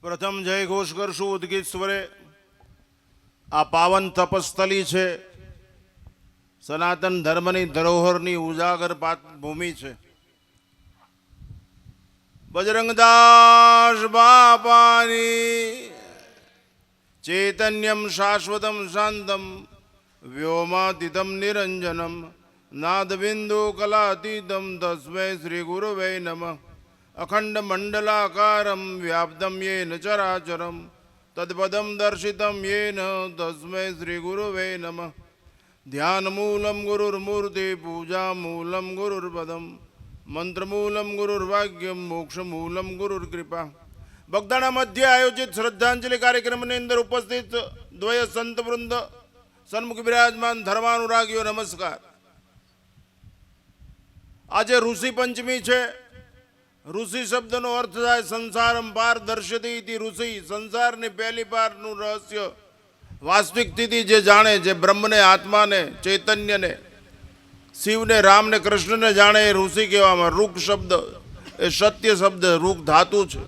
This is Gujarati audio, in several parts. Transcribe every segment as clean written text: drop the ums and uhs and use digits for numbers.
પ્રથમ જય ઘોષ કરશું ઉદ્ગીત સ્વરે. આ પાવન તપસ્થલી છે, સનાતન ધર્મની ધરોહરની ઉજાગર ભૂમિ છે. બજરંગદાસ બાપાની ચૈતન્યમ શાશ્વતમ શાંતમ વ્યોમાતીતમ નિરંજનમ નાદબિંદુ કલાતીતમ તસ્મૈ શ્રી ગુરુવે નમઃ. અખંડ મંડલાકારમ વ્યાપ્તમ યેન ચરાચરમ તદપદમ દર્શિતમ યેન તસ્મૈ શ્રી ગુરુવે નમઃ. ધ્યાનમૂલમ ગુરુર્મૂર્તિ પૂજામૂલમ ગુરુર્પદમ મંત્રમૂલમ ગુરુર્વાક્યમ મોક્ષમૂલમ ગુરુર્કૃપા. બગદાણા મધ્ય આયોજિત શ્રદ્ધાંજલિ કાર્યક્રમની અંદર ઉપસ્થિત દ્વય સંતવૃંદ, સન્મુખ બિરાજમાન ધર્માનુરાગીઓ, નમસ્કાર. આજે ઋષિ પંચમી છે. ઋષિ શબ્દનો અર્થ થાય સંસારમ પાર દર્શતી ઇતિ ઋષિ. સંસારની પહેલી પારનું રહસ્ય વાસ્તવિક સ્થિતિ જે જાણે, જે બ્રહ્મને, આત્માને, ચૈતન્યને, શિવને, રામને, કૃષ્ણને જાણે એ ઋષિ કહેવામાં. ઋક શબ્દ એ સત્ય શબ્દ, ઋક ધાતુ છે.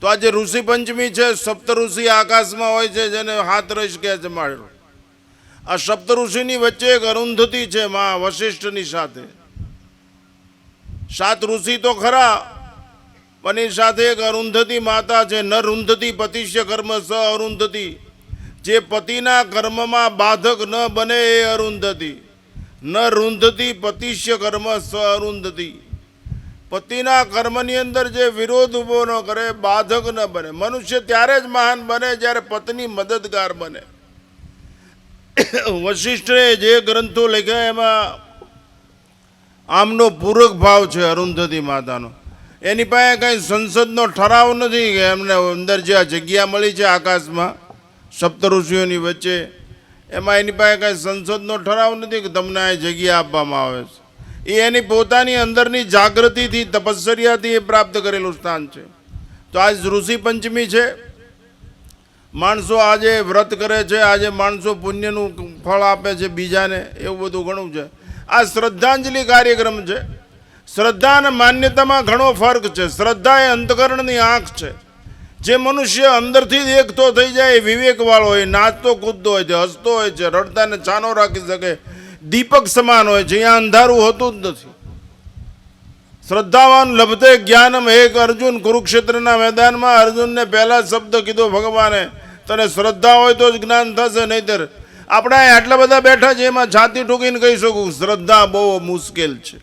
તો આજે ઋષિ પંચમી છે. સપ્ત ઋષિ આકાશમાં હોય છે, જેને હાથરસ કહે છે માળો. આ સપ્ત ઋષિની વચ્ચે એક અરુંધતી છે મા વશિષ્ઠની સાથે. 7 ઋષિ તો ખરા, પણ એ સાથે એક અરુંધતી માતા છે. ન રૂંધતી પતિષ્ય કર્મ સ અરુંધતી. જે પતિના કર્મમાં બાધક ન બને એ અરુંધતી. ન રૂંધતી પતિષ્ય કર્મ સ અરુંધતી. પતિના કર્મની અંદર જે વિરોધ ઊભો ન કરે, બાધક ન બને. મનુષ્ય ત્યારે જ મહાન બને જ્યારે પત્ની મદદગાર બને. વશિષ્ઠે જે ગ્રંથો લખ્યા એમાં આમનો પૂરક ભાવ છે અરુંધતી માતાનો. એની પાસે કંઈ સંસદનો ઠરાવ નથી કે એમને અંદર જે આ જગ્યા મળી છે આકાશમાં સપ્ત ઋષિઓની વચ્ચે, એમાં એની પાસે કાંઈ સંસદનો ઠરાવ નથી કે તમને આ જગ્યા આપવામાં આવે છે. એ એની પોતાની અંદરની જાગૃતિથી, તપશ્ચર્યાથી એ પ્રાપ્ત કરેલું સ્થાન છે. તો આજ ઋષિ પંચમી છે. માણસો આજે વ્રત કરે છે, આજે માણસો પુણ્યનું ફળ આપે છે બીજાને, એવું બધું ઘણું છે. આ શ્રદ્ધાંજલિ કાર્યક્રમ છે. શ્રદ્ધા અને માન્યતામાં ઘણો ફર્ક છે. શ્રદ્ધા એ અંતકરણની આંખ છે. જે મનુષ્ય અંદરથી જ એકતો થઈ જાય, વિવેકવાળો હોય, નાચતો કૂદતો હોય છે, હસતો હોય છે, રડતાને છાનો રાખી શકે, દીપક સમાન હોય છે. અહીંયા અંધારું હોતું જ નથી. શ્રદ્ધાવાન લભતે જ્ઞાનમ. એક અર્જુન કુરુક્ષેત્રના મેદાનમાં અર્જુનને પહેલા શબ્દ કીધો ભગવાને, તને શ્રદ્ધા હોય તો જ જ્ઞાન થશે, નહીતર આપણે આટલા બધા બેઠા છે એમાં છાતી ઠોકીને કહી શકું શ્રદ્ધા બહુ મુશ્કેલ છે.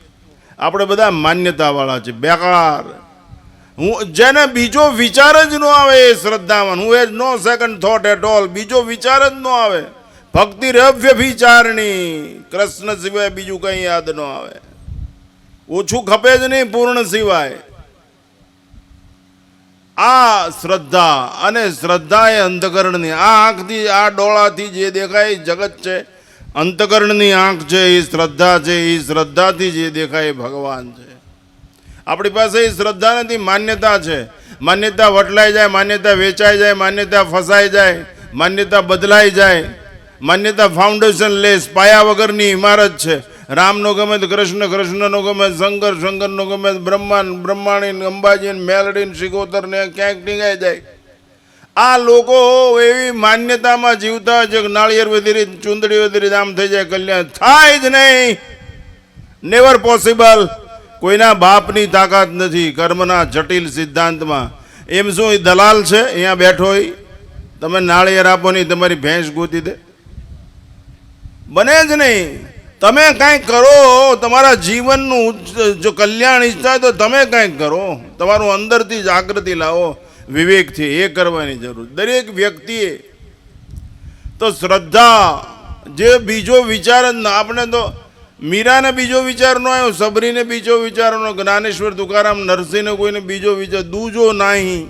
આપણે બધા માન્યતાવાળા છે, બેકાર. જેને બીજો વિચાર જ ન આવે એ શ્રદ્ધાવાન. હું has no second thought at all. બીજો વિચાર જ ન આવે. ભક્તિ રવ્યભિચારણી. કૃષ્ણ સિવાય બીજું કંઈ યાદ ન આવે. ઓછું ખપે જ નહીં પૂર્ણ સિવાય. આ શ્રદ્ધા. અને શ્રદ્ધા એ અંતકરણની આ આંખથી, આ ડોળાથી જે દેખાય જગત છે, અંતકરણની આંખ છે એ શ્રદ્ધા છે. એ શ્રદ્ધાથી જે દેખાય એ ભગવાન છે. આપણી પાસે એ શ્રદ્ધા નથી, માન્યતા છે. માન્યતા વટલાઈ જાય, માન્યતા વેચાઈ જાય, માન્યતા ફસાઈ જાય, માન્યતા બદલાઈ જાય. માન્યતા ફાઉન્ડેશન લેસ, પાયા વગરની ઇમારત છે. રામનો ગમે તો કૃષ્ણ, કૃષ્ણનો ગમે શંકર, શંકરનો ગમે બ્રહ્માંડ, બ્રહ્માણી, અંબાજી, મેલડી, શિકોતરને ક્યાંક ટીંગાઈ જાય. આ લોકો એવી માન્યતામાં જીવતા હોય છે કે નાળિયેર વધેરી, ચૂંદડી વધેરી, આમ થઈ જાય, કલ્યાણ થાય જ નહીં. Never possible. કોઈના બાપની તાકાત નથી કર્મના જટિલ સિદ્ધાંતમાં. એમ શું એ દલાલ છે અહીંયા બેઠો હોય? તમે નાળિયેર આપો નહીં, તમારી ભેંસ ગોતી દે? બને જ નહીં. તમે કાંઈક કરો. તમારા જીવનનું જો કલ્યાણ ઈચ્છતા હોય તો તમે કાંઈક કરો. તમારું અંદરથી જાગૃતિ લાવો, વિવેકથી. એ કરવાની જરૂર દરેક વ્યક્તિએ. તો શ્રદ્ધા જે બીજો વિચાર જ ના. આપણે તો મીરાને બીજો વિચાર ન આવ્યો, સબરીને બીજો વિચાર ન, જ્ઞાનેશ્વર તુકારામ નરસિંહને કોઈને બીજો વિચાર, દૂજો નહીં.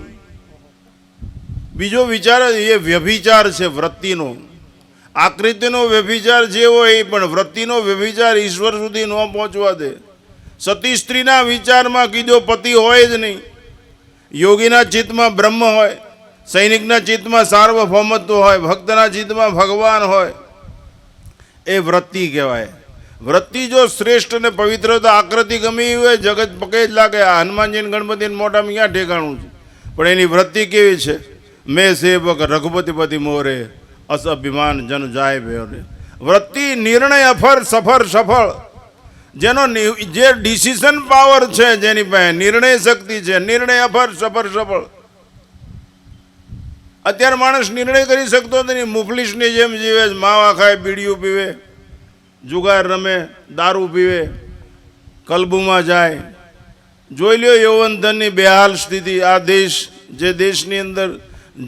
બીજો વિચાર એ વ્યભિચાર છે વૃત્તિનો. આકૃતિનો વ્યભિચાર જે હોય એ પણ વૃત્તિનો વ્યભિચાર ઈશ્વર સુધી ન પહોંચવા દે. સતી સ્ત્રીના વિચારમાં કીધો પતિ હોય જ નહીં. યોગીના ચિત્તમાં બ્રહ્મ હોય, સૈનિકના ચિત્તમાં સાર્વભૌમત્વ હોય, ભક્તના ચિત્તમાં ભગવાન હોય. એ વૃત્તિ કહેવાય. વૃત્તિ જો શ્રેષ્ઠ અને પવિત્ર, તો આકૃતિ ગમી હોય જગત પકે જ લાગે. આ હનુમાનજી ગણપતિ મોઢામાં ક્યાં ઠેકાણું છે? પણ એની વૃત્તિ કેવી છે? મેં સેવક રઘુપતિપતિ મોરે, અસ અભિમાન જન જાય ભેરે. વૃત્તિ નિર્ણય અફર સફર સફળ. જેનો જે ડિસિઝન પાવર છે, જેની પાસે નિર્ણય શક્તિ છે, નિર્ણય અફર સફર સફળ. અત્યારે માણસ નિર્ણય કરી શકતો નથી, મુફલીસની જેમ જીવે, માવા ખાય, બીડીયું પીવે, જુગાર રમે, દારૂ પીવે, કલબુમાં જાય. જોઈ લ્યો યૌવનધનની બેહાલ સ્થિતિ. આ દેશ, જે દેશની અંદર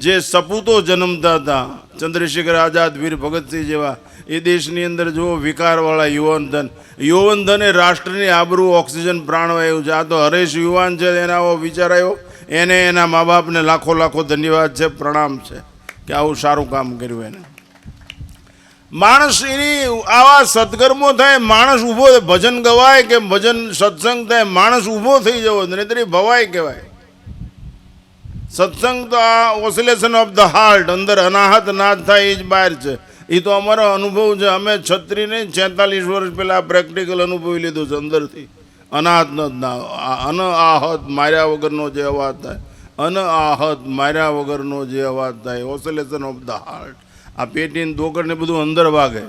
જે સપૂતો જન્મતા હતા, ચંદ્રશેખર આઝાદ, વીર ભગતસિંહ જેવા, એ દેશની અંદર જુઓ વિકારવાળા યુવાનધન. યુવાનધન એ રાષ્ટ્રની આબરૂ, ઓક્સિજન, પ્રાણવાયુ છે. આ તો હરેશ યુવાન છે, એને આવો વિચાર આવ્યો. એને એના મા બાપને લાખો લાખો ધન્યવાદ છે, પ્રણામ છે કે આવું સારું કામ કર્યું એને. માણસ એની આવા સત્કર્મો થાય, માણસ ઊભો, ભજન ગવાય કે ભજન સત્સંગ થાય, માણસ ઊભો થઈ જવો, નહીતર ભવાય કહેવાય. સત્સંગ તો આ ઓસિલેશન ઓફ ધ હાર્ટ, અંદર અનાહત નાદ થાય એ જ બહાર છે. એ તો અમારો અનુભવ છે. અમે 46 વર્ષ પહેલાં પ્રેક્ટિકલ અનુભવી લીધું છે અંદરથી. અનાહત અનઆહત માર્યા વગરનો જે અવાજ થાય, અનઆહત માર્યા વગરનો જે અવાજ થાય, ઓસિલેશન ઓફ ધ હાર્ટ. આ પેટીને દોકડને બધું અંદર વાગે.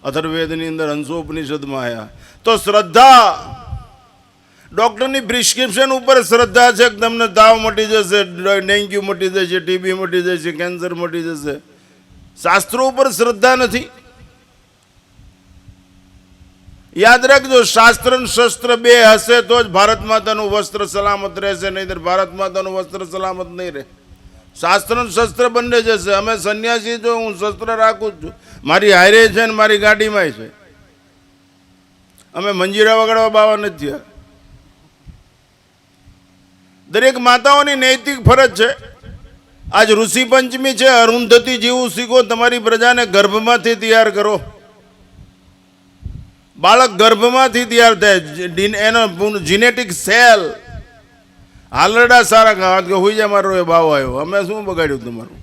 અથર્વવેદની અંદર હંસોપનિષદમાં આવ્યા. તો શ્રદ્ધા, ડૉક્ટરની પ્રિસ્ક્રિપ્શન ઉપર શ્રદ્ધા છે કે તમને તાવ મટી જશે, ડેન્ગ્યુ મટી જશે, ટીબી મટી જશે, કેન્સર મટી જશે. શાસ્ત્રો ઉપર શ્રદ્ધા નથી. યાદ રાખજો, શાસ્ત્ર અને શસ્ત્ર બે હશે તો જ ભારત માતાનું વસ્ત્ર સલામત રહેશે, નહીંતર ભારત માતાનું વસ્ત્ર સલામત નહીં રહે. શાસ્ત્ર અને શસ્ત્ર બંને જશે. અમે સંન્યાસી છો, હું શસ્ત્ર રાખું જ છું, મારી હારે છે ને મારી ગાડીમાં છે. અમે મંજીરા વગાડવા બાવા નથી થયા. દરેક માતાઓની નૈતિક ફરજ છે. આજ ઋષિ પંચમી છે. અરુંધતી જીવું શીખો. તમારી પ્રજાને ગર્ભમાંથી તૈયાર કરો. બાળક ગર્ભમાંથી તૈયાર થાય, એનો જીનેટિક સેલ. હાલરડા સારા ખાવા કે હોઈ જાય મારો એ ભાવ આવ્યો, અમે શું બગાડ્યું તમારું?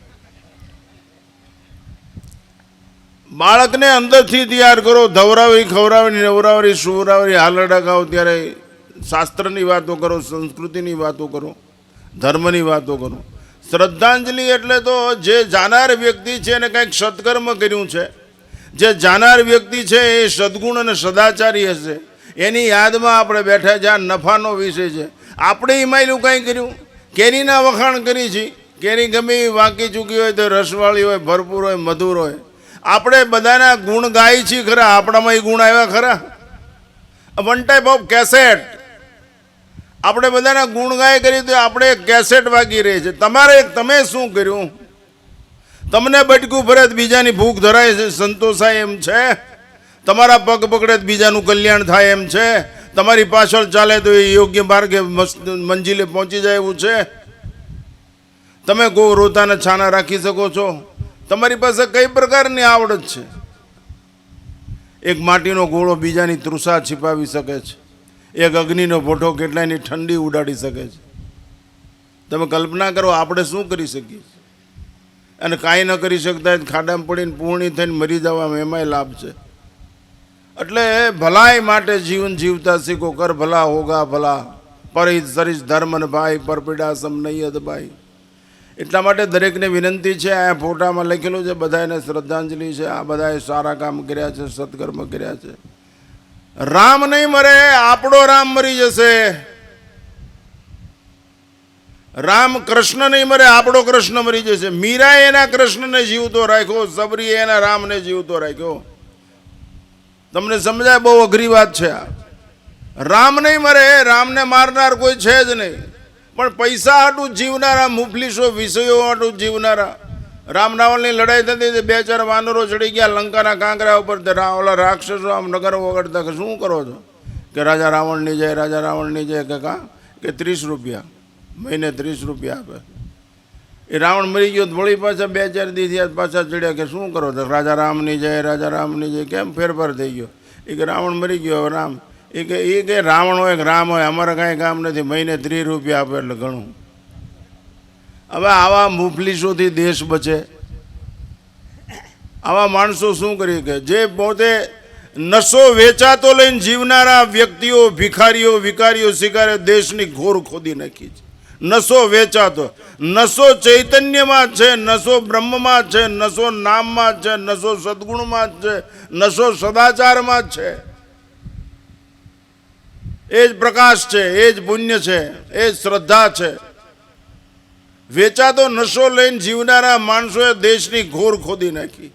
બાળકને અંદરથી તૈયાર કરો. ધવરાવી, ખવરાવી, નવરાવરી, સુવરાવરી, હાલરડા ખાઓ. ત્યારે શાસ્ત્રની વાતો કરો, સંસ્કૃતિની વાતો કરો, ધર્મની વાતો કરો. શ્રદ્ધાંજલિ એટલે તો જે જાનાર વ્યક્તિ છે એને કંઈક સત્કર્મ કર્યું છે, જે જાનાર વ્યક્તિ છે એ સદગુણ અને સદાચારી હશે, એની યાદમાં આપણે બેઠા છે. આ નફાનો વિષય છે. આપણે એમાંયલું કાંઈ કર્યું? કેરીના વખાણ કરી છે. કેરી ગમે એવી વાંકી ચૂકી હોય તો રસવાળી હોય, ભરપૂર હોય, મધુર હોય. આપણે બધાના ગુણ ગાય છીએ ખરા, આપણામાં એ ગુણ આવ્યા ખરા? One type of cassette. આપણે બધાના ગુણ ગાય કરી તો આપણે કેસેટ વાગી રહી છે. તમે શું કર્યું? તમને બટકું ફરે બીજાની ભૂખ ધરાય છે, સંતોષાય એમ છે? તમારા પગ પકડે બીજાનું કલ્યાણ થાય એમ છે? તમારી પાછળ ચાલે તો એ યોગ્ય માર્ગે મંજિલે પહોંચી જાય એવું છે? તમે ગો રોતાને છાના રાખી શકો છો? તમારી પાસે કઈ પ્રકારની આવડત છે? એક માટીનો ગોળો બીજાની તૃષા छिपाવી શકે છે. એક અગ્નિનો ભઠ્ઠો કેટલાયની ઠંડી ઉડાડી શકે છે. તમે કલ્પના કરો આપણે શું કરી શકીએ? અને કાંઈ ન કરી શકતા ખાડામાં પડીને પૂર્ણી થઈને મરી જવામાં એમાંય લાભ છે. એટલે ભલાઈ માટે જીવન જીવતા શીખો. કર ભલા હોગા ભલા, પરિત સરીશ ધર્મ ને ભાઈ, પરપીડા સમ નહીં ભાઈ. એટલા માટે દરેકને વિનંતી છે. આ ફોટામાં લખેલું છે, બધાને શ્રદ્ધાંજલિ છે. આ બધાએ સારા કામ કર્યા છે, સત્કર્મ કર્યા છે. રામ નહીં મરે, આપણો રામ મરી જશે. રામ કૃષ્ણ નહીં મરે, આપણો કૃષ્ણ મરી જશે. મીરાએ એના કૃષ્ણને જીવતો રાખ્યો, સબરીએ એના રામને જીવતો રાખ્યો. તમને સમજાય? બહુ અઘરી વાત છે આ. રામ નહીં મરે, રામને મારનાર કોઈ છે જ નહીં. પણ પૈસા હાટું જીવનારા, મુફલીસો વિષયો હાટું જીવનારા. રામ રાવણની લડાઈ થતી, 2-4 વાનરો ચડી ગયા લંકાના કાંકરા ઉપર. ઓલા રાક્ષસો આમ નગર વગડતા કે શું કરો છો? કે રાજા રાવણની જય, રાજા રાવણની જય. કે 30 રૂપિયા મહિને, 30 રૂપિયા આપે. એ રાવણ મરી ગયો, વળી પાછા 2-4 દિવસ પાછા ચડ્યા. કે શું કરો છો? રાજા રામની જય, રાજા રામની જય. કેમ ફેરફાર થઈ ગયો? એ કે રાવણ મરી ગયો, હવે રામ. એ કે રાવણ હોય કે રામ હોય, અમારે કાંઈ કામ નથી. મહિને 30 રૂપિયા આપે એટલે ઘણું. હવે આવા મુફલીસોથી દેશ બચે? આવા માણસો શું કરી કે જે પોતે નશો વેચાતો લઈને જીવનારા વ્યક્તિઓ, ભિખારીઓ, વિકારીઓ, શિકારીઓ દેશની ઘોર ખોદી નાખી છે. નશો વેચાતો, નશો ચૈતન્યમાં છે, નશો બ્રહ્મમાં છે, નશો નામમાં છે, નશો સદગુણમાં છે, નશો સદાચારમાં છે. એ જ પ્રકાશ છે, એ જ પુણ્ય છે, એ જ શ્રદ્ધા છે. વેચાતો નશો લઈને જીવનારા માણસોએ દેશની ઘોર ખોદી નાખી.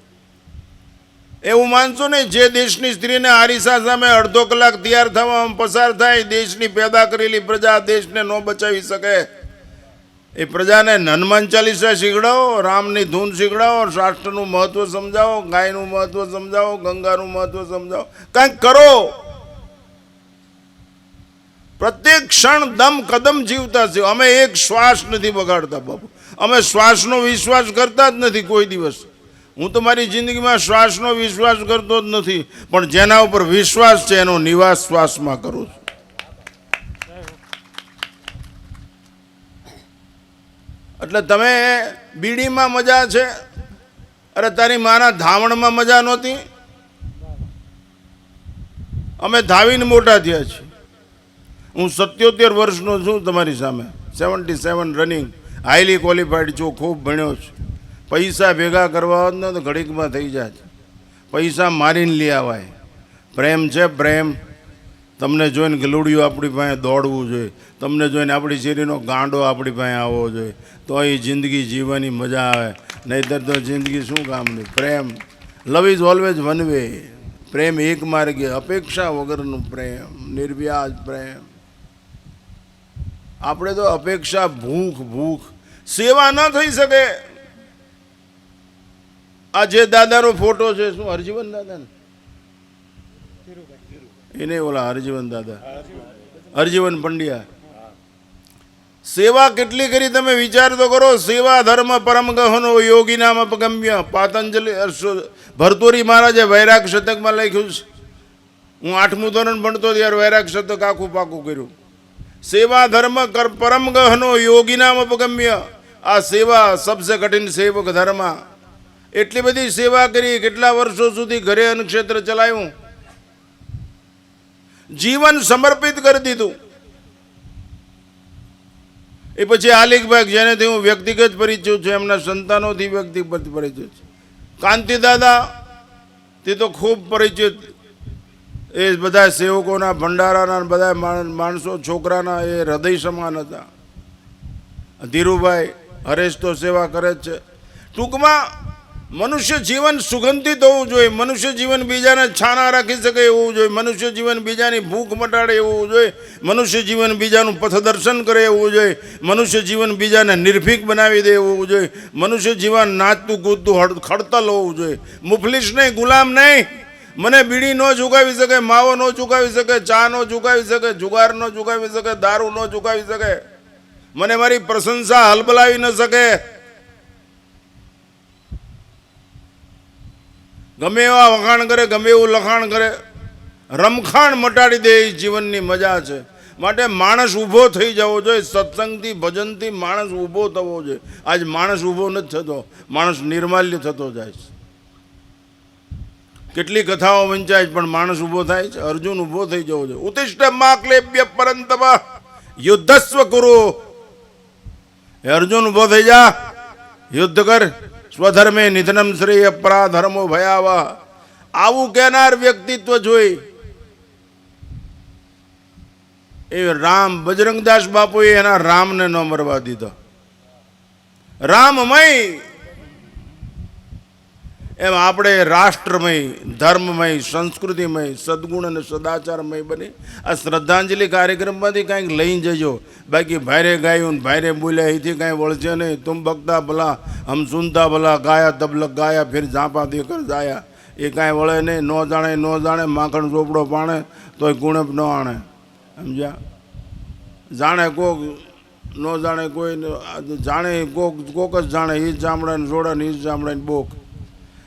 એવું માનશો નહીં, જે દેશની સ્ત્રીને આરીસા સામે અડધો કલાક તૈયાર થવામાં પસાર થાય, દેશની પેદા કરેલી પ્રજા દેશને ન બચાવી શકે. એ પ્રજાને હનુમાન ચાલીસા શીખડાવો, રામની ધૂન શીખડાવો, શાસ્ત્રનું મહત્વ સમજાવો, ગાયનું મહત્વ સમજાવો, ગંગાનું મહત્વ સમજાવો, કંઈક કરો. પ્રત્યેક ક્ષણ દમ કદમ જીવતા છે. અમે એક શ્વાસ નથી બગાડતા બાપુ. અમે શ્વાસનો વિશ્વાસ કરતા જ નથી કોઈ દિવસ. હું તો મારી જિંદગીમાં શ્વાસનો વિશ્વાસ કરતો જ નથી, પણ જેના ઉપર વિશ્વાસ છે એનો નિવાસ શ્વાસમાં કરું છું. એટલે તમે બીડીમાં મજા છે, અરે તારી માના ધાવણમાં મજા નહોતી. અમે ધાવીને મોટા થયા છીએ. હું 77 વર્ષનો છું તમારી સામે, 77 રનિંગ, હાઈલી ક્વોલિફાઈડ છું, ખૂબ ભણ્યો છું. પૈસા ભેગા કરવા હોત ને તો ઘડીકમાં થઈ જાય. પૈસા મારીને લઈ આવાય. પ્રેમ છે, પ્રેમ. તમને જોઈને ગલુડિયું આપણી પાસે દોડવું જોઈએ, તમને જોઈને આપણી શેરીનો ગાંડો આપણી પાસે આવવો જોઈએ, તો એ જિંદગી જીવવાની મજા આવે. નહીંતર તો જિંદગી શું કામની. પ્રેમ, love is always one way. પ્રેમ એક માર્ગે, અપેક્ષા વગરનું પ્રેમ, નિર્વ્યાજ પ્રેમ. આપણે તો અપેક્ષા, ભૂખ, સેવા ન થઈ શકે. આ જે દાદાનો ફોટો છે, શું હરજીવન દાદા ને એને ઓલા હરજીવન દાદા, હરજીવન પંડ્યા. સેવા કેટલી કરી તમે વિચાર તો કરો. સેવા ધર્મ પરમ ગહનો યોગી નામ અપગમ્ય. પાતંજલિ ભરતુરી મહારાજે વૈરાગ શતકમાં લખ્યું છે. હું 8મું ધોરણ ભણતો ત્યારે વૈરાગ શતક આખું પાકું કર્યું. સેવા ધર્મ પરમ ગહનો યોગી નામ અપગમ્ય. આ સેવા સબસે કઠિન સેવક ધર્મ. એટલી બધી સેવા કરી, કેટલા વર્ષો સુધી ઘરે અન્નક્ષેત્ર ચલાવ્યું, જીવન સમર્પિત કરી દીધું. એ પછી આલિકભાઈ, જેનેથી હું વ્યક્તિગત પરિચય છું, એમના સંતાનોથી વ્યક્તિગત પરિચય છે. કાંતિ દાદા, તે તો ખૂબ પરિચિત. એ બધા સેવકોના, ભંડારાના બધા માણસો, છોકરાના એ હૃદય સમાન હતા. ધીરુભાઈ, હરેશ તો સેવા કરે જ છે. ટૂંકમાં મનુષ્ય જીવન સુગંધિત હોવું જોઈએ. મનુષ્ય જીવન બીજાને છાના રાખી શકે એવું જોઈએ. મનુષ્ય જીવન બીજાની ભૂખ મટાડે એવું જોઈએ. મનુષ્ય જીવન બીજાનું પથદર્શન કરે એવું જોઈએ. મનુષ્ય જીવન બીજાને નિર્ભીક બનાવી દે એવું જોઈએ. મનુષ્ય જીવન નાચતું કૂદતું ખડતલ હોવું જોઈએ. મુફલિસ નહીં, ગુલામ નહીં. મને બીડી ન ચૂકાવી શકે, માવો ન ચૂકાવી શકે, ચા ન ચૂકાવી શકે, જુગાર ન ચૂકાવી શકે, દારૂ ન ચૂકાવી શકે, મને મારી પ્રશંસા હલબલાવી ન શકે. ગમે એવા વખાણ કરે, ગમે એવું લખાણ કરે, રમખાણ મટાડી દે એ જીવનની મજા છે. માટે માણસ ઊભો થઈ જવો જોઈએ. સત્સંગથી, ભજનથી માણસ ઊભો થવો જોઈએ. આજ માણસ ઊભો નથી થતો, માણસ નિર્માલ્ય થતો જાય છે. કેટલી કથાઓ વંચાય પણ માણસ ઊભો થાય છે. અર્જુન ઊભો થઈ જવો જોઈએ. ઉત્તિષ્ઠ મા ક્લેબ્ય પરંતપ યુદ્ધસ્વ કુરુ. હે અર્જુન, ઊભો થઈ જા, યુદ્ધ કર. સ્વધર્મે નિધનમ શ્રેય પરાધર્મો ભયાવહ. આવું કહેનાર વ્યક્તિત્વ જોઈ એ રામ, બજરંગદાસ બાપુએ એના રામને ન મરવા દીધો. રામમય એમ આપણે રાષ્ટ્રમય, ધર્મમય, સંસ્કૃતિમય, સદગુણ અને સદાચારમય બની આ શ્રદ્ધાંજલિ કાર્યક્રમમાંથી કાંઈક લઈ જજો. બાકી ભારે ગાયું, ભારે બોલ્યા એથી કાંઈ વળશે નહીં. તુમ બકતા ભલા, હમ સુનતા ભલા, ગાયા તબલક ગાયા, ફિર ઝાંપા દેકર જાયા. એ કાંઈ વળે નહીં. ન જાણે માખણ ચોપડો પાણે તોય ગુણપ ન આણે. સમજ્યા? જાણે કોક, ન જાણે કોઈ, જાણે કોક જ જાણે. એ જ ચામડાને જોડા ને એ જ ચામડાને બોક.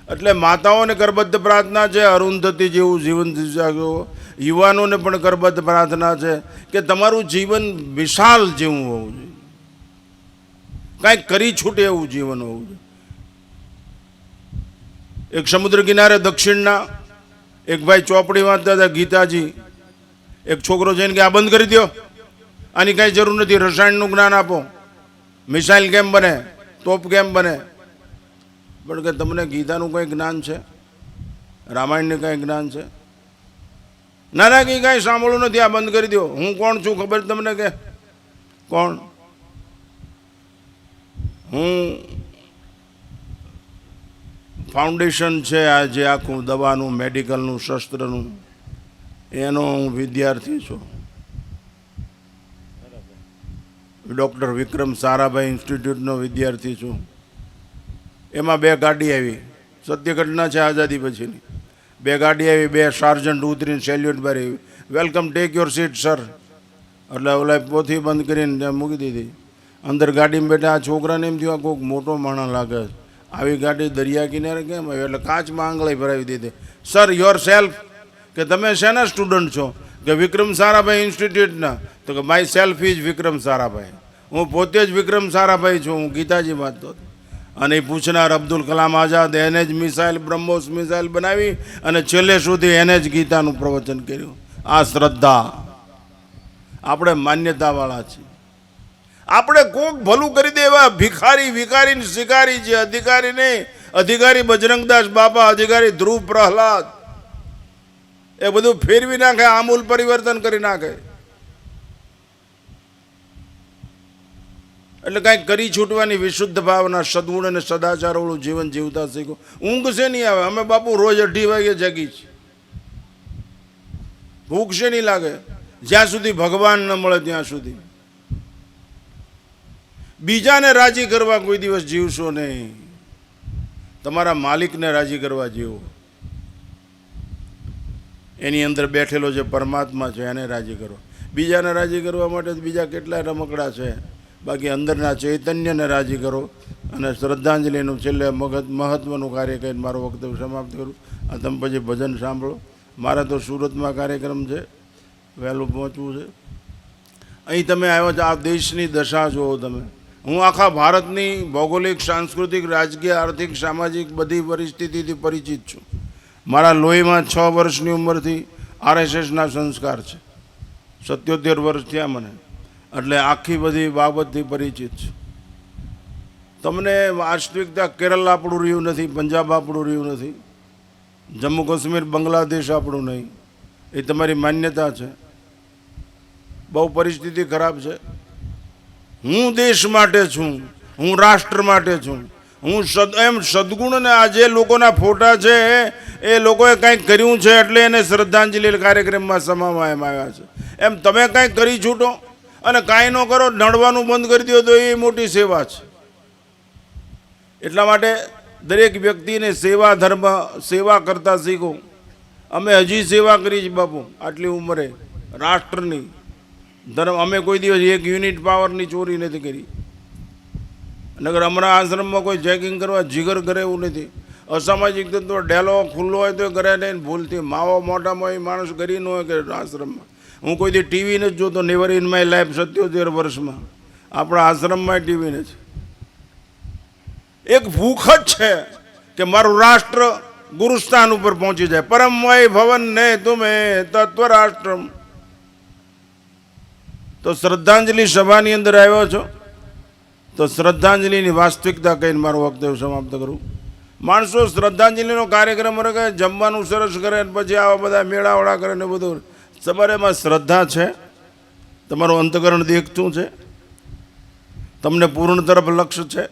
એટલે માતાઓને કરબદ્ધ પ્રાર્થના છે, અરુંધતી જેવું જીવન જીવજો. યુવાનોને પણ કરબદ્ધ પ્રાર્થના છે કે તમારું જીવન વિશાલ જેવું હોવું જોઈએ, કાંઈક કરી છૂટે એવું જીવન હોવું જોઈએ. એક સમુદ્ર કિનારે દક્ષિણના એક ભાઈ ચોપડી વાંચતા હતા, ગીતાજી. એક છોકરો જઈને કે આ બંધ કરી દો. આની કાંઈ જરૂર નથી. રસાયણનું જ્ઞાન આપો, મિસાઇલ કેમ બને, તોપ કેમ બને, પણ કે તમને ગીતાનું કંઈ જ્ઞાન છે, રામાયણનું કંઈ જ્ઞાન છે? ના ના, કંઈ કાંઈ સાંભળવું નથી, આ બંધ કરી દો. હું કોણ છું ખબર તમને? કે કોણ હું? ફાઉન્ડેશન છે આ જે આખું દવાનું, મેડિકલનું, શસ્ત્રનું, એનો હું વિદ્યાર્થી છું. ડૉક્ટર વિક્રમ સારાભાઈ ઇન્સ્ટિટ્યૂટનો વિદ્યાર્થી છું. એમાં 2 ગાડી આવી, સત્ય ઘટના છે, આઝાદી પછીની. 2 ગાડી આવી, 2 સાર્જન્ટ ઉતરીને સેલ્યુટ મારી, welcome, take your seat sir. એટલે ઓલા પોથી બંધ કરીને ત્યાં મૂકી દીધી. અંદર ગાડીમાં બેઠા આ છોકરાને એમ થયું આ કોઈક મોટો માણસ લાગે છે, આવી ગાડી દરિયા કિનારે કેમ આવી? એટલે કાચમાં આંગળી ભરાવી દીધી. Sir your self. કે તમે શેના સ્ટુડન્ટ છો? કે વિક્રમ સારાભાઈ ઇન્સ્ટિટ્યૂટના. તો કે my self is Vikram Sarabhai. હું પોતે જ વિક્રમ સારાભાઈ છું. હું ગીતાજી વાંચતો હતો. અને એ પૂછનાર અબ્દુલ કલામ આઝાદ, એને જ મિસાઇલ, બ્રહ્મોસ મિસાઇલ બનાવી અને છેલ્લે સુધી એને જ ગીતાનું પ્રવચન કર્યું. આ શ્રદ્ધા. આપણે માન્યતાવાળા છીએ. આપણે કોક ભલું કરી દે એવા ભિખારી, વિકારી, શિકારી છે. અધિકારી નહીં. અધિકારી બજરંગદાસ બાપા, અધિકારી ધ્રુવ પ્રહલાદ, એ બધું ફેરવી નાખે, આમૂલ પરિવર્તન કરી નાખે. એટલે કાંઈક કરી છૂટવાની વિશુદ્ધ ભાવના, સદગુણ અને સદાચારવાળું જીવન જીવતા શીખો. ઊંઘ છે નહીં આવે. અમે બાપુ રોજ 2:30 વાગે જાગી છીએ. ભૂખ છે નહીં લાગે જ્યાં સુધી ભગવાન ન મળે ત્યાં સુધી. બીજાને રાજી કરવા કોઈ દિવસ જીવશો નહીં. તમારા માલિકને રાજી કરવા જીવો. એની અંદર બેઠેલો જે પરમાત્મા છે એને રાજી કરો. બીજાને રાજી કરવા માટે બીજા કેટલાય રમકડા છે, બાકી અંદરના ચૈતન્યને રાજી કરો. અને શ્રદ્ધાંજલિનું છેલ્લે મહત્ત્વનું કાર્ય કરીને મારું વક્તવ્ય સમાપ્ત કરું. આ તમે પછી ભજન સાંભળો. મારા તો સુરતમાં કાર્યક્રમ છે, વહેલું પહોંચવું છે. અહીં તમે આવ્યો છો, આ દેશની દશા જુઓ તમે. હું આખા ભારતની ભૌગોલિક, સાંસ્કૃતિક, રાજકીય, આર્થિક, સામાજિક બધી પરિસ્થિતિથી પરિચિત છું. મારા લોહીમાં 6 વર્ષની ઉંમરથી RSSના સંસ્કાર છે. 77 વર્ષ થયા મને. એટલે આખી બધી બાબતથી પરિચિત છે. તમને વાસ્તવિકતા કેરળ આપણું રહ્યું નથી, પંજાબ આપણું રહ્યું નથી, જમ્મુ કાશ્મીર, બાંગ્લાદેશ આપણું નહીં. એ તમારી માન્યતા છે. બહુ પરિસ્થિતિ ખરાબ છે. હું દેશ માટે છું, હું રાષ્ટ્ર માટે છું. હું સદગુણ. આ જે લોકોના ફોટા છે એ લોકોએ કંઈક કર્યું છે એટલે એને શ્રદ્ધાંજલિ કાર્યક્રમમાં સમાવવામાં આવ્યા છે. એમ તમે કંઈક કરી છૂટો અને કાંઈ ન કરો, નડવાનું બંધ કરી દો તો એ મોટી સેવા છે. એટલા માટે દરેક વ્યક્તિને સેવા ધર્મ, સેવા કરતા શીખો. અમે હજી સેવા કરી છે બાપુ આટલી ઉંમરે, રાષ્ટ્રની, ધર્મ. અમે કોઈ દિવસ 1 યુનિટ પાવરની ચોરી નથી કરી. નગર હમણાં આશ્રમમાં કોઈ ચેકિંગ કરવા જીગર કરે એવું નથી. અસામાજિક તત્વ ડેલો ખુલ્લો હોય તો ઘરે લઈને ભૂલથી માવો મોટામાં એ માણસ કરી ન હોય કે આશ્રમમાં. હું કોઈ દી ટીવી નથી જોતો, નેવર ઇન માય લાઈફ. 77 વર્ષમાં આપણા આશ્રમમાં ટીવી નથી. એક ભૂખ જ છે કે મારું રાષ્ટ્ર ગુરુસ્થાન ઉપર પહોંચી જાય. પરમમય ભવન ને તુમે તત્વ રાષ્ટ્રમ. તો શ્રદ્ધાંજલિ સભાની અંદર આવ્યો છો તો શ્રદ્ધાંજલિની વાસ્તવિકતા કહીને મારું વક્તવ્ય સમાપ્ત કરું. માણસો શ્રદ્ધાંજલિનો કાર્યક્રમ કરે, જમવાનું સરસ કરે, પછી આવા બધા મેળાવડા કરે ને બધું. તમારે એમાં શ્રદ્ધા છે? તમારું અંતકરણ દેખતું છે? તમને પૂર્ણ તરફ લક્ષ્ય છે?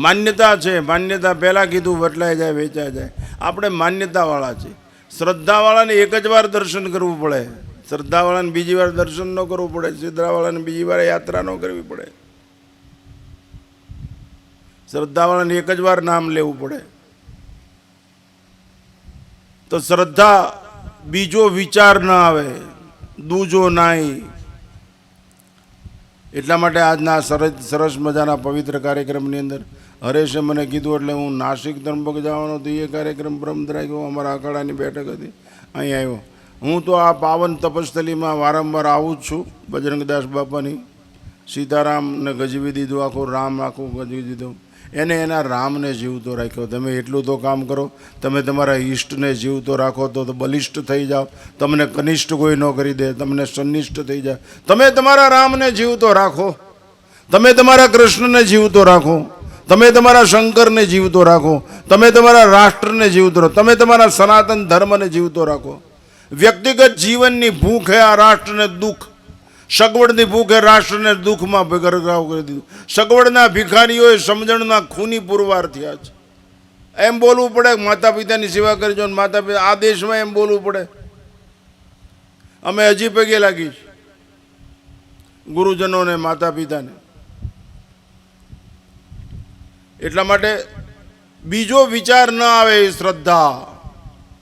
માન્યતા છે. માન્યતા પહેલાં કીધું વટલાઈ જાય, વેચાઈ જાય. આપણે માન્યતાવાળા છીએ. શ્રદ્ધાવાળાને એક જ વાર દર્શન કરવું પડે. શ્રદ્ધાવાળાને બીજી વાર દર્શન ન કરવું પડે. સિદ્ધાવાળાને બીજી વાર યાત્રા ન કરવી પડે. શ્રદ્ધાવાળાને એક જ વાર નામ લેવું પડે. તો શ્રદ્ધા બીજો વિચાર ન આવે, દૂજો નાય. એટલા માટે આજના સરસ મજાના પવિત્ર કાર્યક્રમની અંદર હરેશે મને કીધું એટલે હું નાસિક ત્રંબક જવાનો હતો. એ કાર્યક્રમ બ્રહ્મદ્રાય ગયો, અમારા અખાડાની બેઠક હતી, અહીં આવ્યો. હું તો આ પાવન તપસ્થલીમાં વારંવાર આવું જ છું. બજરંગદાસ બાપાની સીતારામ ને ગજવી દીધું, આખું રામ આખું ગજવી દીધું. એને એના રામને જીવતો રાખ્યો. તમે એટલું તો કામ કરો, તમે તમારા ઈષ્ટને જીવતો રાખો તો બલિષ્ઠ થઈ જાઓ. તમને કનિષ્ઠ કોઈ ન કરી દે, તમને સન્નિષ્ઠ થઈ જાય. તમે તમારા રામને જીવતો રાખો, તમે તમારા કૃષ્ણને જીવતો રાખો, તમે તમારા શંકરને જીવતો રાખો, તમે તમારા રાષ્ટ્રને જીવતો રાખો, તમે તમારા સનાતન ધર્મને જીવતો રાખો. વ્યક્તિગત જીવનની ભૂખ હે આ રાષ્ટ્રને દુઃખ, સગવડની ભૂખે રાષ્ટ્રને દુઃખમાં ગરકાવ કરી દીધું. સગવડના ભિખારીઓએ સમજણના ખૂની પુરવાર થયા છે. એમ બોલવું પડે, માતા પિતાની સેવા કરજો. માતા પિતા આ દેશમાં એમ બોલવું પડે. અમે હજી પગે લાગી છે ગુરુજનોને, માતા પિતાને. એટલા માટે બીજો વિચાર ન આવે એ શ્રદ્ધા.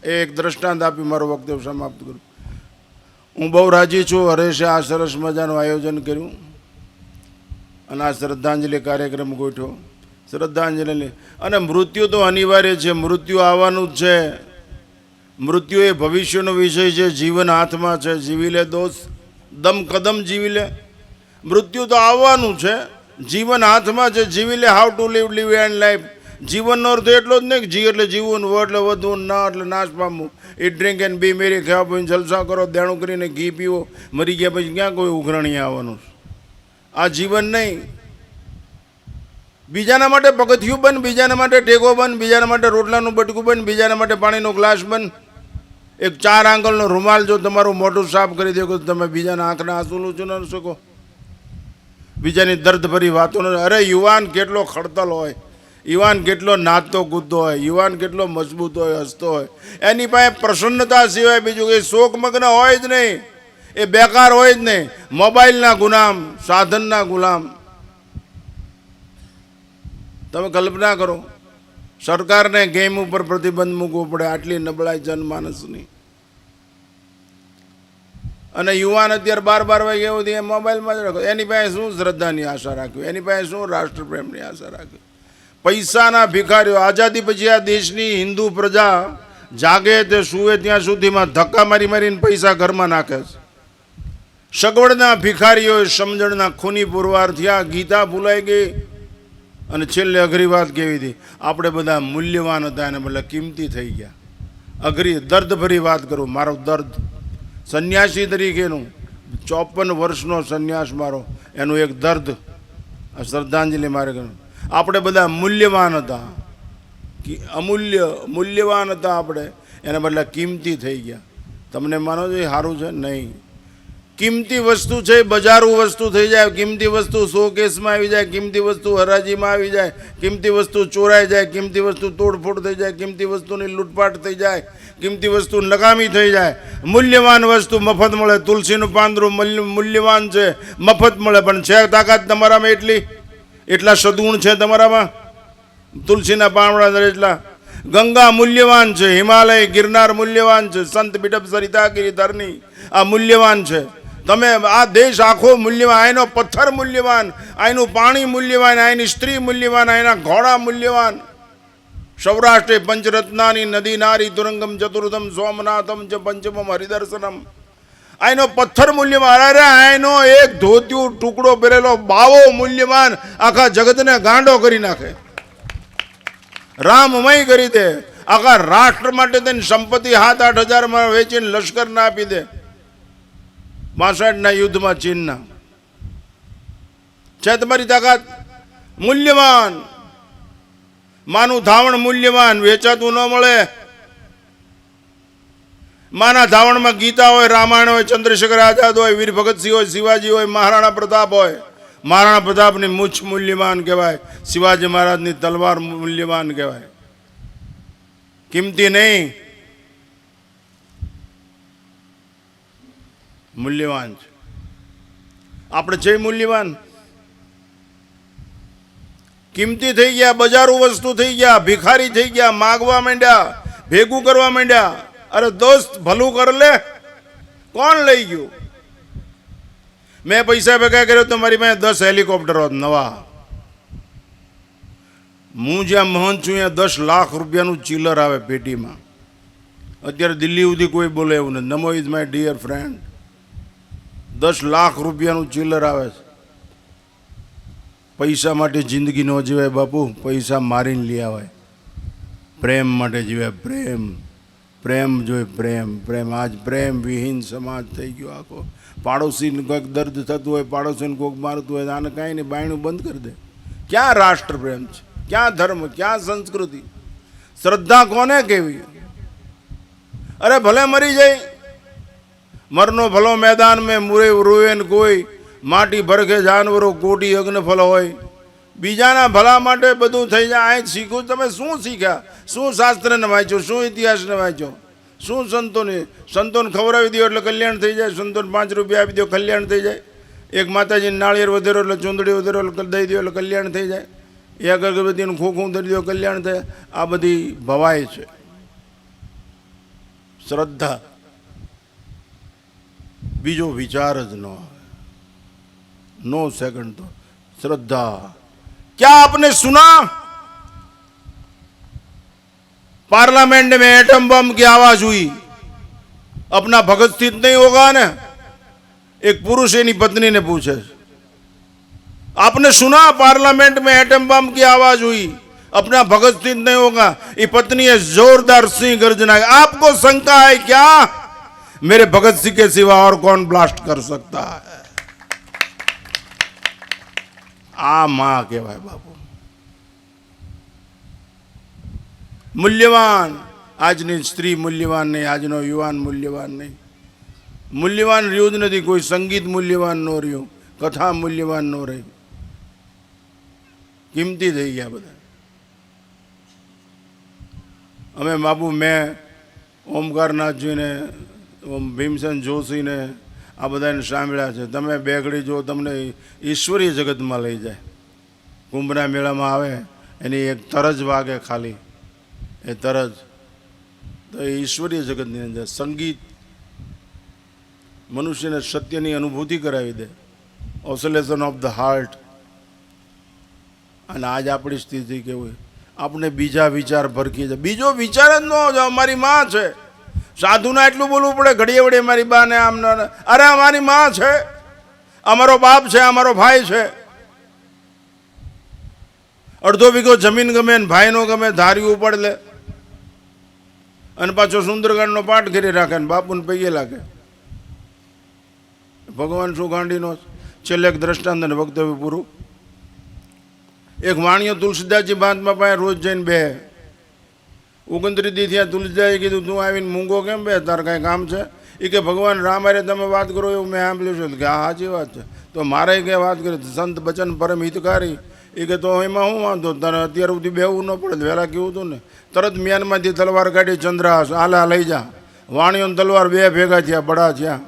એક દ્રષ્ટાંત આપી મારો વક્તવ્ય સમાપ્ત કરું. હું બહુ રાજી છું, હરેશે આ સરસ મજાનું આયોજન કર્યું અને આ શ્રદ્ધાંજલિ કાર્યક્રમ ગોઠવ્યો. શ્રદ્ધાંજલિ અને મૃત્યુ તો અનિવાર્ય છે, મૃત્યુ આવવાનું જ છે. મૃત્યુ એ ભવિષ્યનો વિષય છે, જીવન હાથમાં છે. જીવી લે દોસ્ત, દમ કદમ જીવી લે. મૃત્યુ તો આવવાનું છે, જીવન હાથમાં છે. જીવી લે, how to live and life. જીવનનો અર્થ એટલો જ નહીં કે જી એટલે જીવવું, વ એટલે વધવું, ના એટલે નાશ પામવું. ઈટ ડ્રિંક એન્ડ બી મેરી, ખાવા પીને જલસા કરો, દેણું કરીને ઘી પીવો. મરી ગયા પછી ક્યાં કોઈ ઉઘરણી આવવાનું છે? આ જીવન નહીં. બીજાના માટે પગથિયું બન, બીજાના માટે ટેકો બન, બીજાના માટે રોટલાનું બટકું બન, બીજાના માટે પાણીનો ગ્લાસ બન. એક 4 આંગળનો રૂમાલ જો તમારું મોઢું સાફ કરી દે તો તમે બીજાના આંખના આંસુ લૂછી ન શકો. બીજાની દર્દભરી વાતો ન. અરે યુવાન કેટલો ખડતલ હોય, યુવાન કેટલો નાચતો કૂદતો હોય, યુવાન કેટલો મજબૂત હોય, હસતો હોય, એની પાસે પ્રસન્નતા સિવાય બીજું કંઈ શોકમગ્ન હોય જ નહીં. એ બેકાર હોય જ નહીં. મોબાઈલના ગુલામ, સાધનના ગુલામ. તમે કલ્પના કરો, સરકારને ગેમ ઉપર પ્રતિબંધ મૂકવો પડે, આટલી નબળાઈ જનમાનસની. અને યુવાન અત્યારે 12 વાગ્યા સુધી એ મોબાઈલમાં જ રાખો. એની પાસે શું શ્રદ્ધાની આશા રાખવી? એની પાસે શું રાષ્ટ્રપ્રેમની આશા રાખવી? પૈસાના ભિખારીઓ. આઝાદી પછી આ દેશની હિન્દુ પ્રજા જાગે તે સુવે ત્યાં સુધીમાં ધક્કા મારી મારીને પૈસા ઘરમાં નાખે છે. સગવડના ભિખારીઓ સમજણના ખૂની પુરવાર થયા. ગીતા ભૂલાઈ ગઈ. અને છેલ્લે અઘરી વાત કેવી હતી? આપણે બધા મૂલ્યવાન હતા એને બદલે કિંમતી થઈ ગયા. અઘરી દર્દભરી વાત કરું, મારો દર્દ સંન્યાસી તરીકેનું 54 વર્ષનો સંન્યાસ મારો, એનું એક દર્દ આ શ્રદ્ધાંજલિ મારે કરું. આપણે બધા મૂલ્યવાન હતા, મૂલ્યવાન હતા આપણે, એના બદલે કિંમતી થઈ ગયા. તમને માનો છો એ સારું છે? નહીં. કિંમતી વસ્તુ છે બજારું વસ્તુ થઈ જાય, કિંમતી વસ્તુ શોકેસમાં આવી જાય, કિંમતી વસ્તુ હરાજીમાં આવી જાય, કિંમતી વસ્તુ ચોરાઈ જાય, કિંમતી વસ્તુ તોડફોડ થઈ જાય, કિંમતી વસ્તુની લૂંટપાટ થઈ જાય, કિંમતી વસ્તુ નકામી થઈ જાય. મૂલ્યવાન વસ્તુ મફત મળે. તુલસીનું પાંદડું મૂલ્યવાન છે, મફત મળે. પણ છે તાકાત તમારામાં એટલા સદગુણ છે તમારામાં? તુલસીના પાંદડા એટલા. ગંગા મૂલ્યવાન છે, હિમાલય ગિરનાર મૂલ્યવાન છે, સંત બિડબ સરિતા ગિરિધરની આ મૂલ્યવાન છે. તમે આ દેશ આખો મૂલ્યવાન, આયનો પથ્થર મૂલ્યવાન, આયનું પાણી મૂલ્યવાન, આયની સ્ત્રી મૂલ્યવાન, આયના ઘોડા મૂલ્યવાન. સૌરાષ્ટ્રે પંચરત્નાની નદી નારી તુરંગમ ચતુર્થમ સોમનાથમ ચ પંચમમ હરિદર્શનમ. આયનો પથ્થર મૂલ્યવાન. અરે આયનો એક ધોતિયું ટુકડો પહેરેલો બાવો મૂલ્યવાન, આખા જગતને ગાંડો કરી નાખે, રામમય કરી દે. આખા રાષ્ટ્ર માટે તેની સંપત્તિ 7-8 હજારમાં વેચીને લશ્કરને આપી દે. 62ના યુદ્ધમાં ચીનના. છે તમારી તાકાત? મૂલ્યવાન. માનું ધાવણ મૂલ્યવાન, વેચાતું ન મળે. માના ધાવણમાં ગીતા હોય, રામાયણ હોય, ચંદ્રશેખર આઝાદ હોય, વીર ભગતસિંહ હોય, શિવાજી હોય, મહારાણા પ્રતાપ હોય. મહારાણા પ્રતાપની મૂછ મૂલ્યવાન કહેવાય, શિવાજી મહારાજની તલવાર મૂલ્યવાન કહેવાય. કિંમતી નહીં, મૂલ્યવાન છે. આપણે છે મૂલ્યવાન? કિંમતી થઈ ગયા, બજારું વસ્તુ થઈ ગયા, ભિખારી થઈ ગયા, માગવા માંડ્યા, ભેગું કરવા માંડ્યા. અરે દોસ્ત, ભલું કર લે. કોણ લઈ ગયું? મેં પૈસા ભેગા કર્યો તો મારી પાસે 10 હેલિકોપ્ટરો નવા. હું જ્યાં મહંત છું ત્યાં 10 લાખ રૂપિયાનું ચિલ્લર આવે પેટીમાં. અત્યારે દિલ્હી સુધી કોઈ બોલે એવું નથી. Namo is my dear friend. 10 lakh રૂપિયાનું ચિલ્લર આવે છે. પૈસા માટે જિંદગી ન જીવાય બાપુ, પૈસા મારીને લઈ આવાય. પ્રેમ માટે જીવાય, પ્રેમ. પ્રેમ જોઈએ, પ્રેમ. પ્રેમ આજ પ્રેમ વિહીન સમાજ થઈ ગયો આખો. પાડોશીને કોઈક દર્દ થતું હોય, પાડોશીને કોઈક મારતું હોય, આને કાંઈ નહીં, બાયણું બંધ કરી દે. ક્યાં રાષ્ટ્ર પ્રેમ છે? ક્યાં ધર્મ? ક્યાં સંસ્કૃતિ? શ્રદ્ધા કોને કેવી? અરે ભલે મરી જાય, મરનો ભલો મેદાન મેં મુરે રોવે ને કોઈ, માટી ભરખે જાનવરો કોટી યજ્ઞ ફલ હોય. બીજાના ભલા માટે બધું થઈ જાય. અહીં શીખું, તમે શું શીખ્યા? શું શાસ્ત્રને વાંચ્યો? શું ઇતિહાસને વાંચ્યો? શું સંતોને ખવડાવી દો એટલે કલ્યાણ થઈ જાય. સંતોને 5 રૂપિયા આપી દો કલ્યાણ થઈ જાય. એક માતાજીને નાળિયેર વધેરો એટલે ચૂંદડી વધેરો એટલે દઈ દો એટલે કલ્યાણ થઈ જાય. એક અગરબત્તીનું ખોખું ધરી દો કલ્યાણ થાય. આ બધી ભવાય છે. શ્રદ્ધા, બીજો વિચાર જ ન આવે. नो सेकंड तो श्रद्धा. क्या आपने सुना पार्लियामेंट में एटम बम की आवाज हुई? अपना भगत सिंह नहीं होगा ना? एक पुरुष एनी पत्नी ने पूछे, आपने सुना पार्लियामेंट में एटम बम की आवाज हुई? अपना भगत सिंह नहीं होगा? ये पत्नी है जोरदार सिंह गर्जना. आपको शंका है क्या? मेरे भगत सिंह के सिवा और कौन ब्लास्ट कर सकता है? आ मां कहेवाय बापू. मूल्यवान આજની સ્ત્રી મૂલ્યવાન નહીં, આજનો યુવાન મૂલ્યવાન નહીં. મૂલ્યવાન રહ્યું જ નથી. કોઈ સંગીત મૂલ્યવાન ન રહ્યું, કથા મૂલ્યવાન ન રહી. કિંમતી થઈ ગયા બધા. અમે બાપુ, મેં ઓમકારનાથજીને, ભીમસેન જોશીને આ બધાને સાંભળ્યા છે. તમે બે ઘડી જો, તમને ઈશ્વરીય જગતમાં લઈ જાય. કુંભના મેળામાં આવે, એની એક તરજ વાગે ખાલી, એ તરજ તો એ ઈશ્વરીય જગતની અંદર. સંગીત મનુષ્યને સત્યની અનુભૂતિ કરાવી દે, ઓસિલેશન ઓફ ધ હાર્ટ. અને આજ આપણી સ્થિતિ કેવું? આપણે બીજા વિચાર ભરકી જાય. બીજો વિચાર જ ન હોય. અમારી માં છે, સાધુના એટલું બોલવું પડે ઘડીએ વડે મારી બા ને આમ. અરે અમારી માં છે, અમારો બાપ છે, અમારો ભાઈ છે. અડધો વીઘો જમીન ગમે ને ભાઈનો ગમે, ધાર્યું ઉપાડ લે અને પાછો સુંદરકાંડનો પાઠ કરી રાખે ને બાપુને પૈયે લાગે. ભગવાન શું ગાંડીનો. છેલ્લે એક દ્રષ્ટાંત અને વક્તવ્ય પૂરું. એક વાણિયો તુલસીદાસજી મહાત્મા પાસે રોજ જઈને બે. 29 દી થયા. તુલસીદાસે કીધું, તું આવીને મૂંગો કેમ બે? તાર કાંઈ કામ છે? એ કે ભગવાન રામ હારે તમે વાત કરો એવું મેં સાંભળ્યું છે. કે હા, સાચી વાત છે. તો મારે કંઈ વાત કરી? સંત બચન પરમ હિતકારી. એ કે તો એમાં શું વાંધો? તને અત્યાર સુધી બેવું ન પડે, વહેલા કેવું હતું ને. તરત મ્યાનમાંથી તલવાર કાઢી, ચંદ્રહાસ આલા લઈ જા. વાણિયો તલવાર બે ભેગા થયા, બડા થયા.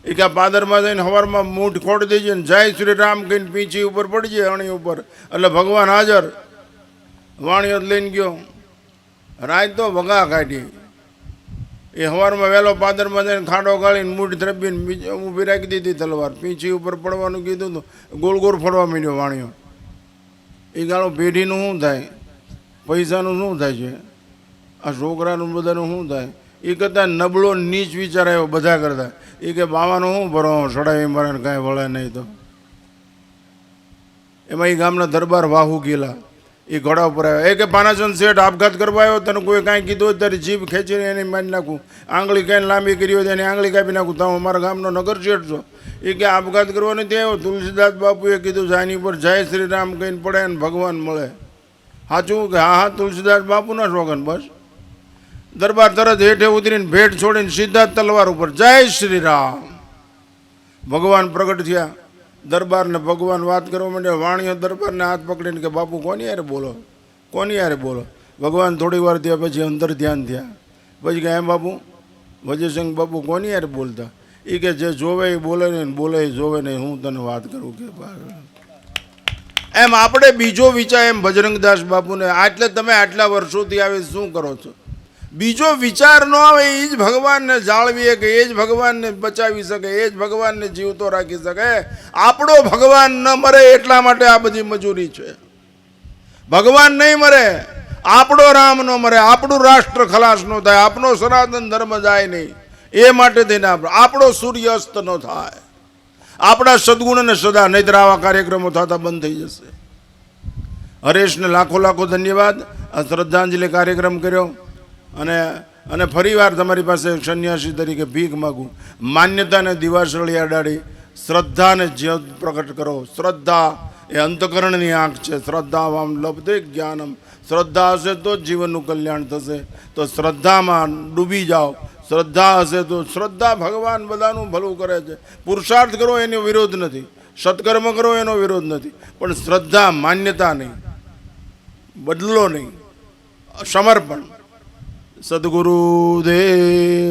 એ કે પાદરમાં જઈને સવારમાં મૂઠ ખોટ દેજે ને જય શ્રી રામ કહીને પીંછી ઉપર પડી જાય, અણી ઉપર, એટલે ભગવાન હાજર. વાણિયો લઈને ગયો. રાત તો વગા કાઢી. એ સવારમાં વહેલો પાદરમાં જઈને ખાડો ગાળીને મૂઠ થરપીને ઊભી રાખી દીધી તલવાર. પીંછી ઉપર પડવાનું કીધું તો ગોળ ગોળ ફરવા માંડ્યો વાણિયો. એ ગાળો પેઢીનું શું થાય? પૈસાનું શું થાય છે? આ છોકરાનું બધાનું શું થાય? એ કરતાં નબળો નીચ વિચાર આવ્યો બધા કરતા. એ કે બાવાનું શું ભરો સડાવી મારે કાંઈ વળે નહીં. તો એમાં એ ગામના દરબાર વાહુ ગયેલા. એ ઘોડા ઉપર આવ્યા. એ કે પાનાચંદ શેઠ આપઘાત કરવા આવ્યો, તને કોઈ કાંઈ કીધું હોય તારી જીભ ખેંચીને એને મારી નાખું, આંગળી કાંઈ લાંબી કરી હોય એની આંગળી કાપી નાખું, તમે અમારા ગામનો નગર શેઠ છો. એ કે આપઘાત કરવા નથી આવ્યો. તુલસીદાસ બાપુએ કીધું છે એની ઉપર જય શ્રી રામ કહીને પડે ને ભગવાન મળે. સાચું કે હા હા, તુલસીદાસ બાપુના શોખન. બસ દરબાર તરત હેઠે ઉતરીને ભેટ છોડીને સીધા તલવાર ઉપર જય શ્રી રામ. ભગવાન પ્રગટ થયા. દરબારને ભગવાન વાત કરવા માંડ્યા. વાણિયો દરબારને હાથ પકડીને કે બાપુ કોની યારે બોલો, કોની યારે બોલો? ભગવાન થોડી વાર થયા પછી અંદર ધ્યાન થયા. પછી કે એમ બાપુ વજયસિંહ બાપુ કોની યારે બોલતા? એ કે જે જોવે એ બોલે નહીં, બોલે એ જોવે નહીં. હું તને વાત કરું કે એમ આપણે બીજો વિચાર. એમ બજરંગદાસ બાપુને આટલે તમે આટલા વર્ષોથી આવે શું કરો છો? બીજો વિચાર ન આવે. એ જ ભગવાનને જાળવી શકે, એ જ ભગવાનને બચાવી શકે, એ જ ભગવાનને જીવતો રાખી શકે. આપણો ભગવાન ન મરે એટલા માટે આ બધી મજૂરી છે. ભગવાન નહીં મરે, આપણો રામ ન મરે, આપણું રાષ્ટ્ર ખલાસ ન થાય, આપણો સનાતન ધર્મ જાય નહીં, એ માટે થઈને આપણો સૂર્ય અસ્ત ન થાય. આપણા સદગુણને સદા, નહીતર આવા કાર્યક્રમો થતા બંધ થઈ જશે. હરેશને લાખો લાખો ધન્યવાદ. આ શ્રદ્ધાંજલિ કાર્યક્રમ કર્યો અને ફરીવાર તમારી પાસે સંન્યાસી તરીકે ભીખ માગું, માન્યતાને દિવાસળી અડાડી શ્રદ્ધાને જ્યોત પ્રગટ કરો. શ્રદ્ધા એ અંતકરણની આંખ છે. શ્રદ્ધાવામ લબ્ધે જ્ઞાનમ. શ્રદ્ધા હશે તો જ જીવનનું કલ્યાણ થશે. તો શ્રદ્ધામાં ડૂબી જાઓ. શ્રદ્ધા હશે તો, શ્રદ્ધા ભગવાન બધાનું ભલું કરે છે. પુરુષાર્થ કરો એનો વિરોધ નથી, સત્કર્મ કરો એનો વિરોધ નથી, પણ શ્રદ્ધા, માન્યતા નહીં, બદલો નહીં, સમર્પણ. સદગુરુદેવ.